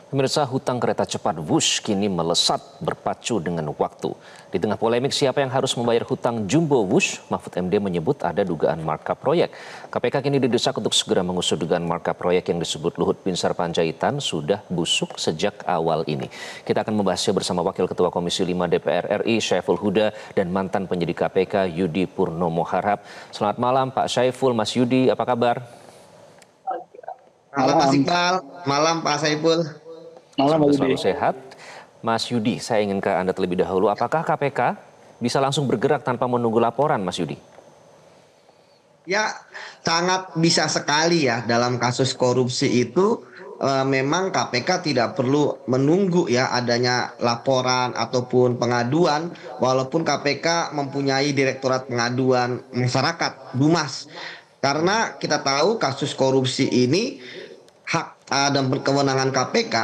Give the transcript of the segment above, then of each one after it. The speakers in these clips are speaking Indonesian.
Pemirsa, hutang kereta cepat Wush kini melesat berpacu dengan waktu. Di tengah polemik siapa yang harus membayar hutang jumbo Wush, Mahfud MD menyebut ada dugaan markup proyek. KPK kini didesak untuk segera mengusut dugaan markup proyek yang disebut Luhut Binsar Panjaitan sudah busuk sejak awal ini. Kita akan membahasnya bersama Wakil Ketua Komisi 5 DPR RI, Syaiful Huda, dan mantan penyidik KPK, Yudi Purnomo Harhab. Selamat malam Pak Syaiful, Mas Yudi, apa kabar? Malam Mas Iqbal, malam Pak Saiful. Malam Semoga Mas selalu Yudi. sehat. Mas Yudi, saya ingin ke Anda terlebih dahulu. Apakah KPK bisa langsung bergerak tanpa menunggu laporan, Mas Yudi? Ya, sangat bisa sekali ya dalam kasus korupsi itu memang KPK tidak perlu menunggu ya adanya laporan ataupun pengaduan walaupun KPK mempunyai Direktorat Pengaduan Masyarakat (Dumas). Karena kita tahu kasus korupsi ini hak dan kewenangan KPK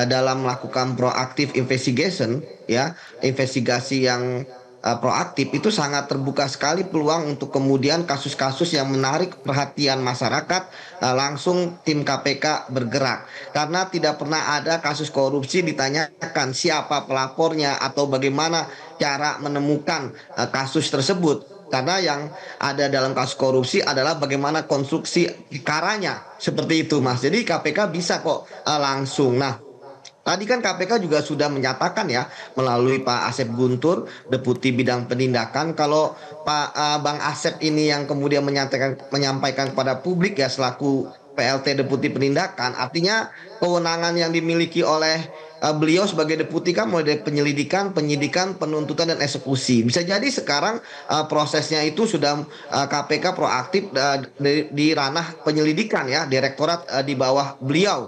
dalam melakukan proaktif investigation ya, investigasi yang proaktif itu sangat terbuka sekali peluang untuk kemudian kasus-kasus yang menarik perhatian masyarakat langsung tim KPK bergerak, karena tidak pernah ada kasus korupsi ditanyakan siapa pelapornya atau bagaimana cara menemukan kasus tersebut. Karena yang ada dalam kasus korupsi adalah bagaimana konstruksi perkaranya, seperti itu Mas. Jadi KPK bisa kok langsung. Nah, tadi kan KPK juga sudah menyatakan ya melalui Pak Asep Guntur, Deputi Bidang Penindakan, kalau Bang Asep ini yang kemudian menyampaikan kepada publik ya selaku PLT Deputi Penindakan, artinya kewenangan yang dimiliki oleh beliau sebagai deputi kan mulai dari penyelidikan, penyidikan, penuntutan dan eksekusi. Bisa jadi sekarang prosesnya itu sudah KPK proaktif di ranah penyelidikan ya, direktorat di bawah beliau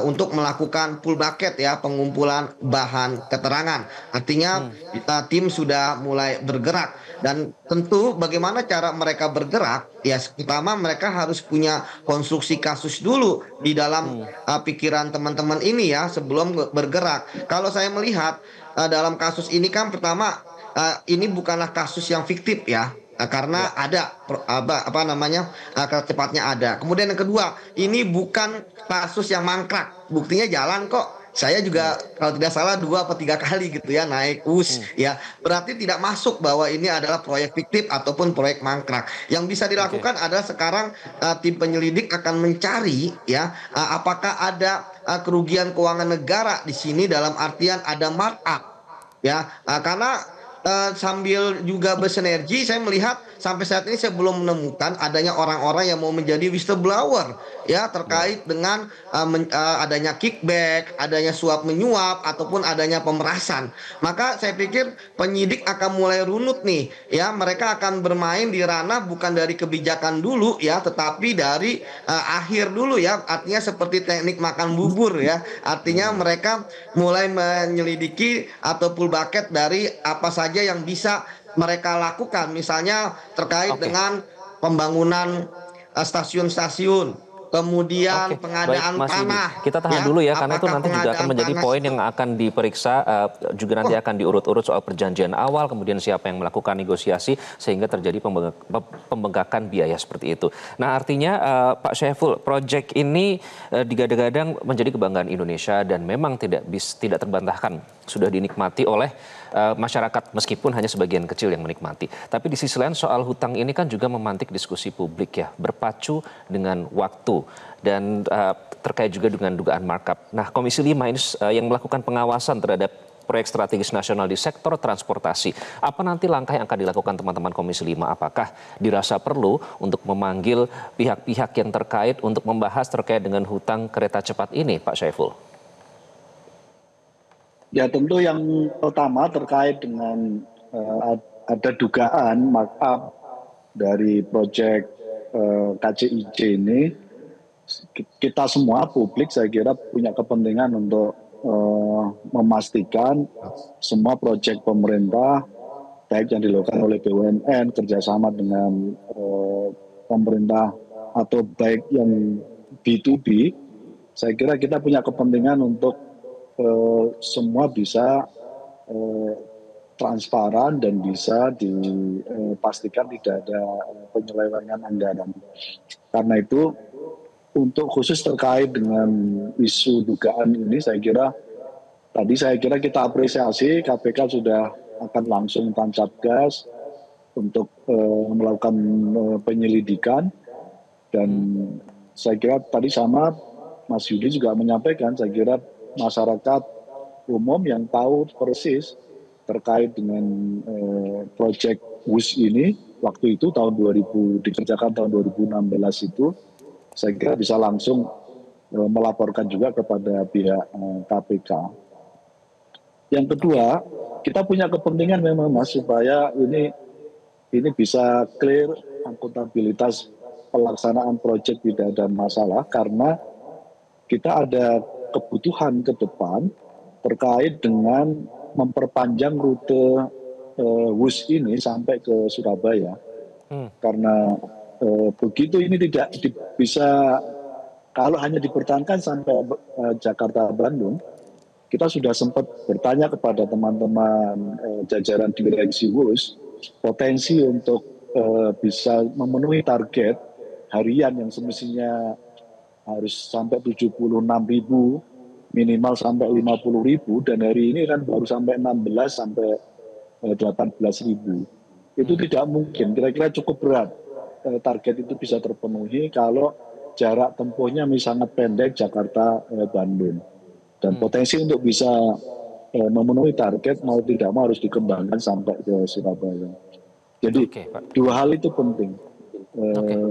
untuk melakukan full bucket ya, pengumpulan bahan keterangan. Artinya tim sudah mulai bergerak, dan tentu bagaimana cara mereka bergerak ya, pertama mereka harus punya konstruksi kasus dulu di dalam pikiran teman-teman ini ya sebelum bergerak. Kalau saya melihat dalam kasus ini kan pertama ini bukanlah kasus yang fiktif ya. Karena ada apa namanya kecepatnya ada. Kemudian yang kedua, ini bukan kasus yang mangkrak, buktinya jalan kok. Saya juga kalau tidak salah 2 atau 3 kali gitu ya naik ya, berarti tidak masuk bahwa ini adalah proyek fiktif ataupun proyek mangkrak. Yang bisa dilakukan adalah sekarang tim penyelidik akan mencari ya apakah ada kerugian keuangan negara di sini dalam artian ada markup ya, karena sambil juga bersinergi, saya melihat sampai saat ini saya belum menemukan adanya orang-orang yang mau menjadi whistleblower ya terkait dengan adanya kickback, adanya suap menyuap ataupun adanya pemerasan. Maka saya pikir penyidik akan mulai runut nih ya, mereka akan bermain di ranah bukan dari kebijakan dulu ya, tetapi dari akhir dulu ya, artinya seperti teknik makan bubur ya, artinya mereka mulai menyelidiki atau pull bucket dari apa saja yang bisa mereka lakukan, misalnya terkait dengan pembangunan stasiun-stasiun, kemudian Baik pengadaan Mas Yudi, tanah kita tahan ya, dulu ya, karena itu apakah nanti juga akan pengadaan menjadi tanah poin itu yang akan diperiksa, juga nanti akan diurut-urut soal perjanjian awal, kemudian siapa yang melakukan negosiasi sehingga terjadi pembengkakan biaya seperti itu. Nah artinya Pak Syaiful, proyek ini digadang-gadang menjadi kebanggaan Indonesia dan memang tidak terbantahkan sudah dinikmati oleh masyarakat, meskipun hanya sebagian kecil yang menikmati. Tapi di sisi lain soal hutang ini kan juga memantik diskusi publik ya, berpacu dengan waktu dan terkait juga dengan dugaan markup. Nah, Komisi 5 ini yang melakukan pengawasan terhadap proyek strategis nasional di sektor transportasi. Apa nanti langkah yang akan dilakukan teman-teman Komisi 5? Apakah dirasa perlu untuk memanggil pihak-pihak yang terkait untuk membahas terkait dengan hutang kereta cepat ini, Pak Syaiful? Ya tentu yang pertama terkait dengan ada dugaan markup dari proyek KCIC ini, kita semua publik saya kira punya kepentingan untuk memastikan semua proyek pemerintah baik yang dilakukan oleh BUMN kerjasama dengan pemerintah atau baik yang B2B, saya kira kita punya kepentingan untuk semua bisa transparan dan bisa dipastikan tidak ada penyelewengan anggaran. Karena itu untuk khusus terkait dengan isu dugaan ini, saya kira kita apresiasi KPK sudah akan langsung tancap gas untuk melakukan penyelidikan, dan saya kira tadi sama Mas Yudi juga menyampaikan, saya kira masyarakat umum yang tahu persis terkait dengan proyek WUS ini waktu itu dikerjakan tahun 2016 itu, saya kira bisa langsung melaporkan juga kepada pihak KPK. Yang kedua, kita punya kepentingan memang Mas supaya ini bisa clear akuntabilitas pelaksanaan proyek, tidak ada masalah, karena kita ada kebutuhan ke depan terkait dengan memperpanjang rute WUS ini sampai ke Surabaya. Karena begitu ini tidak bisa, kalau hanya dipertahankan sampai Jakarta-Bandung, kita sudah sempat bertanya kepada teman-teman jajaran direksi WUS, potensi untuk bisa memenuhi target harian yang semestinya harus sampai 76.000, minimal sampai 50.000, dan hari ini kan baru sampai 16 sampai 18.000. Itu tidak mungkin, kira-kira cukup berat target itu bisa terpenuhi kalau jarak tempuhnya sangat pendek Jakarta-Bandung. Dan potensi untuk bisa memenuhi target mau tidak mau harus dikembangkan sampai ke Surabaya. Jadi dua hal itu penting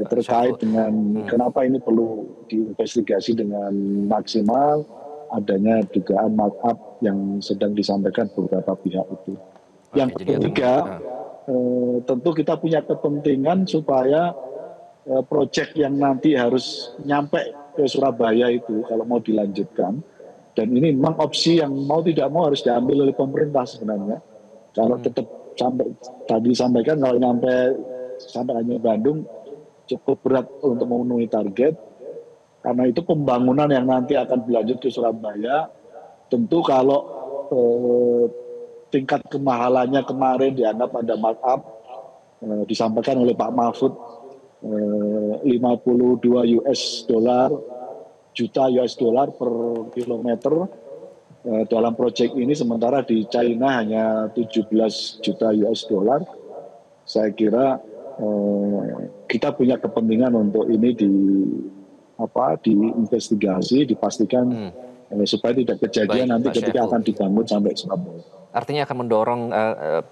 terkait dengan kenapa ini perlu diinvestigasi dengan maksimal, adanya dugaan markup yang sedang disampaikan beberapa pihak itu. Yang ketiga, tentu kita punya kepentingan supaya proyek yang nanti harus nyampe ke Surabaya itu kalau mau dilanjutkan, dan ini memang opsi yang mau tidak mau harus diambil oleh pemerintah sebenarnya. Kalau tetap sampai tadi disampaikan kalau sampai hanya Bandung cukup berat untuk memenuhi target, karena itu pembangunan yang nanti akan berlanjut ke Surabaya, tentu kalau tingkat kemahalannya kemarin dianggap ada markup, disampaikan oleh Pak Mahfud 52 juta US dollar per kilometer dalam proyek ini, sementara di China hanya 17 juta US dollar. Saya kira kita punya kepentingan untuk ini diinvestigasi, dipastikan supaya tidak kejadian nanti ketika akan dibangun sampai Surabaya. Artinya akan mendorong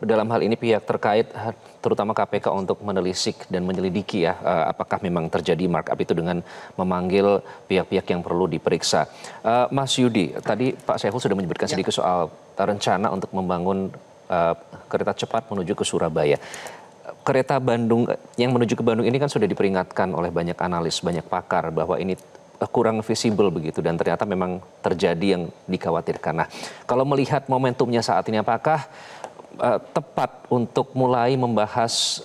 dalam hal ini pihak terkait, terutama KPK, untuk menelisik dan menyelidiki ya apakah memang terjadi markup itu dengan memanggil pihak-pihak yang perlu diperiksa. Mas Yudi, tadi Pak Syaiful sudah menyebutkan sedikit soal rencana untuk membangun kereta cepat menuju ke Surabaya. Kereta Bandung yang menuju ke Bandung ini kan sudah diperingatkan oleh banyak analis, banyak pakar bahwa ini kurang visible begitu, dan ternyata memang terjadi yang dikhawatirkan. Nah, kalau melihat momentumnya saat ini, apakah tepat untuk mulai membahas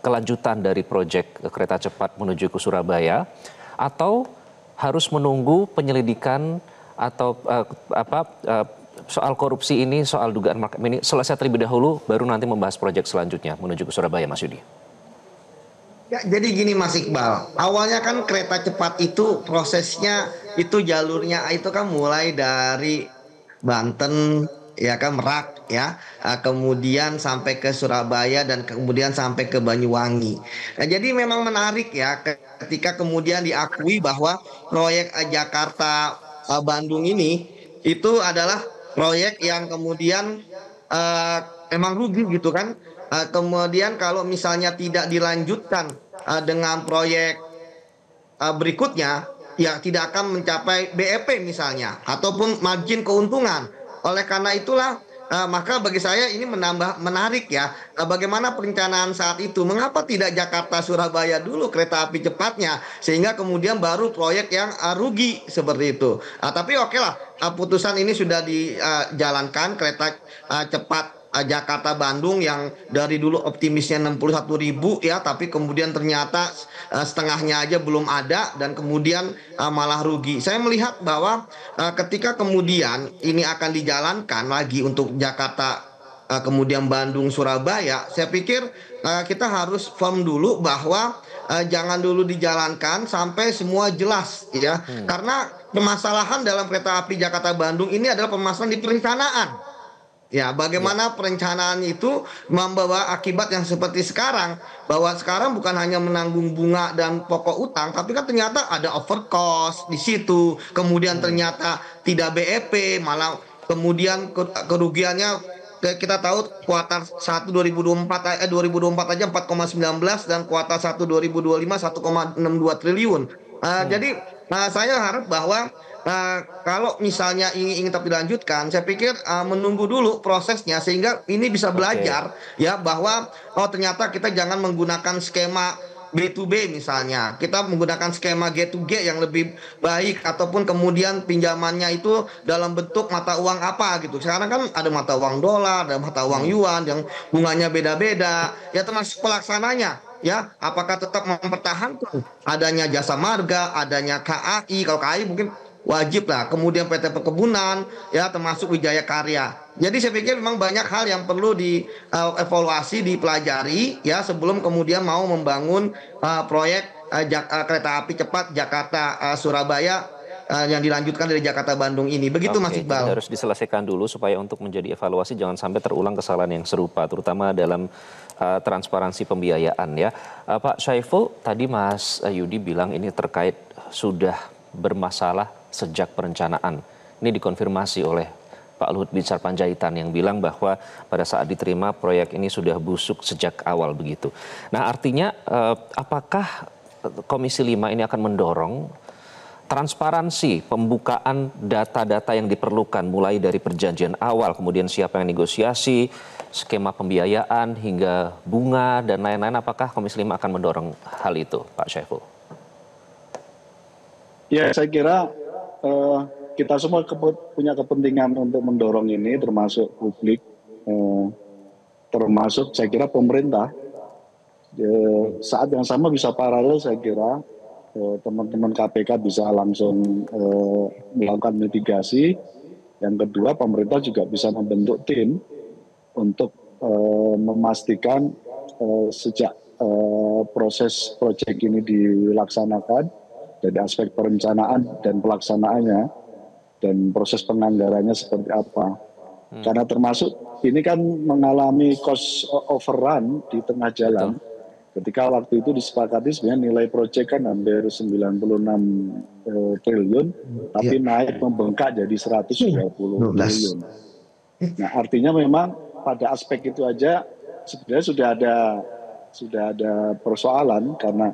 kelanjutan dari proyek kereta cepat menuju ke Surabaya, atau harus menunggu penyelidikan atau soal korupsi ini, soal dugaan markup ini selesai terlebih dahulu, baru nanti membahas proyek selanjutnya menuju ke Surabaya, Mas Yudi? Ya, jadi gini Mas Iqbal, awalnya kan kereta cepat itu prosesnya itu jalurnya itu kan mulai dari Banten, ya kan, Merak ya, kemudian sampai ke Surabaya dan kemudian sampai ke Banyuwangi. Nah, jadi memang menarik ya ketika kemudian diakui bahwa proyek Jakarta Bandung ini itu adalah proyek yang kemudian emang rugi gitu kan. Kemudian kalau misalnya tidak dilanjutkan dengan proyek berikutnya, ya tidak akan mencapai BEP misalnya, ataupun margin keuntungan. Oleh karena itulah maka bagi saya ini menambah menarik ya, bagaimana perencanaan saat itu. Mengapa tidak Jakarta Surabaya dulu kereta api cepatnya, sehingga kemudian baru proyek yang rugi seperti itu. Tapi oke lah, putusan ini sudah dijalankan, kereta cepat Jakarta Bandung yang dari dulu optimisnya 61.000 ya, tapi kemudian ternyata setengahnya aja belum ada, dan kemudian malah rugi. Saya melihat bahwa ketika kemudian ini akan dijalankan lagi untuk Jakarta kemudian Bandung Surabaya, saya pikir kita harus firm dulu bahwa jangan dulu dijalankan sampai semua jelas ya. Karena permasalahan dalam kereta api Jakarta Bandung ini adalah permasalahan di perencanaan. Ya, Ya, bagaimana perencanaan itu membawa akibat yang seperti sekarang, bahwa sekarang bukan hanya menanggung bunga dan pokok utang, tapi kan ternyata ada overcost di situ, kemudian ternyata tidak BEP, malah kemudian kerugiannya kita tahu kuartal 1 2024 2024 aja 4,19 dan kuartal 1 2025 1,62 triliun. Jadi saya harap bahwa kalau misalnya ingin tetap dilanjutkan, saya pikir menunggu dulu prosesnya sehingga ini bisa oke. belajar ya bahwa oh ternyata kita jangan menggunakan skema B2B misalnya. Kita menggunakan skema G2G yang lebih baik ataupun kemudian pinjamannya itu dalam bentuk mata uang apa gitu. Sekarang kan ada mata uang dolar, ada mata uang Hmm. yuan yang bunganya beda-beda. Ya termasuk pelaksananya ya apakah tetap mempertahankan adanya jasa marga, adanya KAI. Kalau KAI mungkin wajib lah. Kemudian PT Perkebunan, ya termasuk Wijaya Karya. Jadi saya pikir memang banyak hal yang perlu dievaluasi, dipelajari, ya sebelum kemudian mau membangun proyek kereta api cepat Jakarta Surabaya yang dilanjutkan dari Jakarta Bandung ini. Begitu Mas Oke, jadi Iqbal. harus diselesaikan dulu supaya untuk menjadi evaluasi jangan sampai terulang kesalahan yang serupa, terutama dalam transparansi pembiayaan ya. Pak Syaiful, tadi Mas Yudi bilang ini terkait sudah bermasalah sejak perencanaan. Ini dikonfirmasi oleh Pak Luhut Binsar Panjaitan yang bilang bahwa pada saat diterima proyek ini sudah busuk sejak awal begitu. Nah artinya apakah Komisi 5 ini akan mendorong transparansi pembukaan data-data yang diperlukan mulai dari perjanjian awal, kemudian siapa yang negosiasi, skema pembiayaan hingga bunga dan lain-lain. Apakah Komisi 5 akan mendorong hal itu, Pak Syaiful? Ya, saya kira kita semua punya kepentingan untuk mendorong ini, termasuk publik, termasuk saya kira pemerintah. Saat yang sama bisa paralel, saya kira teman-teman KPK bisa langsung melakukan mitigasi. Yang kedua, pemerintah juga bisa membentuk tim untuk memastikan sejak proses proyek ini dilaksanakan dari aspek perencanaan dan pelaksanaannya dan proses penganggarannya seperti apa. Karena termasuk ini kan mengalami cost overrun di tengah jalan. Betul. Ketika waktu itu disepakati sebenarnya nilai proyek kan hampir 96 triliun, tapi naik membengkak jadi 120 triliun. Nah, artinya memang pada aspek itu aja sebenarnya sudah ada persoalan karena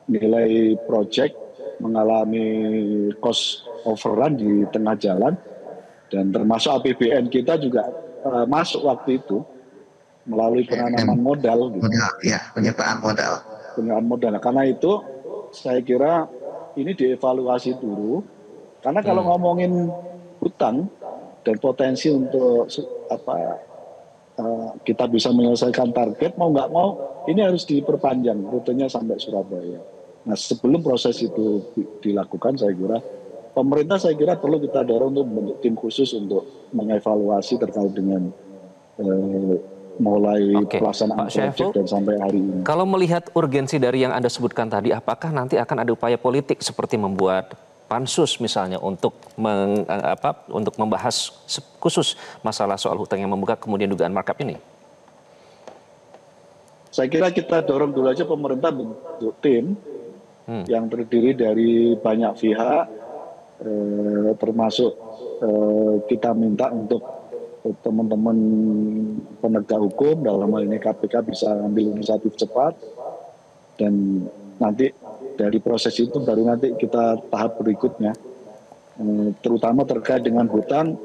nilai proyek mengalami cost overrun di tengah jalan dan termasuk APBN kita juga masuk waktu itu melalui penanaman modal gitu. Penyertaan modal. Penanaman modal. Karena itu saya kira ini dievaluasi dulu. Karena kalau ngomongin hutang dan potensi untuk kita bisa menyelesaikan target mau nggak mau ini harus diperpanjang rutenya sampai Surabaya. Nah sebelum proses itu dilakukan saya kira pemerintah perlu kita dorong untuk membentuk tim khusus untuk mengevaluasi terkait dengan mulai pelaksanaan proyek dan sampai hari ini. Kalau melihat urgensi dari yang Anda sebutkan tadi, apakah nanti akan ada upaya politik seperti membuat pansus misalnya untuk membahas khusus masalah soal hutang yang membuka kemudian dugaan markup ini? Saya kira kita dorong dulu aja pemerintah bentuk tim yang terdiri dari banyak pihak, termasuk kita minta untuk teman-teman penegak hukum dalam hal ini KPK bisa ambil inisiatif cepat dan nanti dari proses itu baru nanti kita tahap berikutnya terutama terkait dengan hutang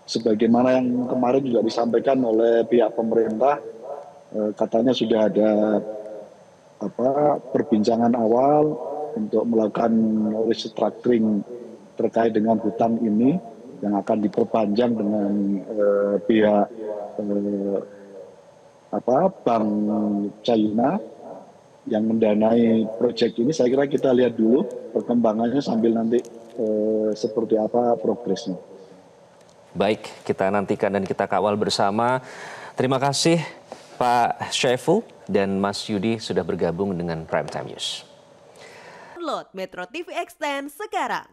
sebagaimana yang kemarin juga disampaikan oleh pihak pemerintah katanya sudah ada perbincangan awal untuk melakukan restructuring terkait dengan hutang ini yang akan diperpanjang dengan pihak Bank China yang mendanai proyek ini. Saya kira kita lihat dulu perkembangannya sambil nanti seperti apa progresnya. Baik, kita nantikan dan kita kawal bersama. Terima kasih Pak Syaiful dan Mas Yudi sudah bergabung dengan Prime Time News. Download Metro TV Extend sekarang.